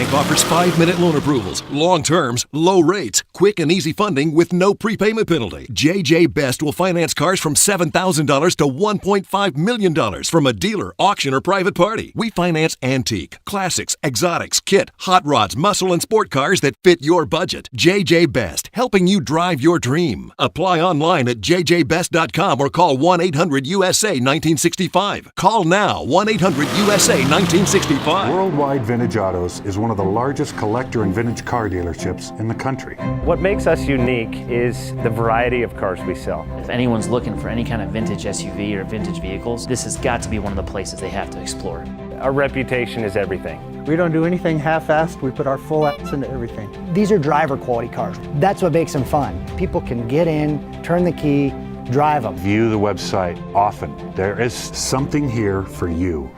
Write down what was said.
Bank offers 5-minute loan approvals, long terms, low rates, quick and easy funding with no prepayment penalty. JJ Best will finance cars from $7,000 to $1.5 million from a dealer, auction, or private party. We finance antique, classics, exotics, kit, hot rods, muscle, and sport cars that fit your budget. JJ Best, helping you drive your dream. Apply online at jjbest.com or call 1-800-USA-1965. Call now, 1-800-USA-1965. Worldwide Vintage Autos is one of the largest collector and vintage car dealerships in the country. What makes us unique is the variety of cars we sell. If anyone's looking for any kind of vintage SUV or vintage vehicles, this has got to be one of the places they have to explore. Our reputation is everything. We don't do anything half-assed. We put our full ass into everything. These are driver quality cars. That's what makes them fun. People can get in, turn the key, drive them. View the website often. There is something here for you.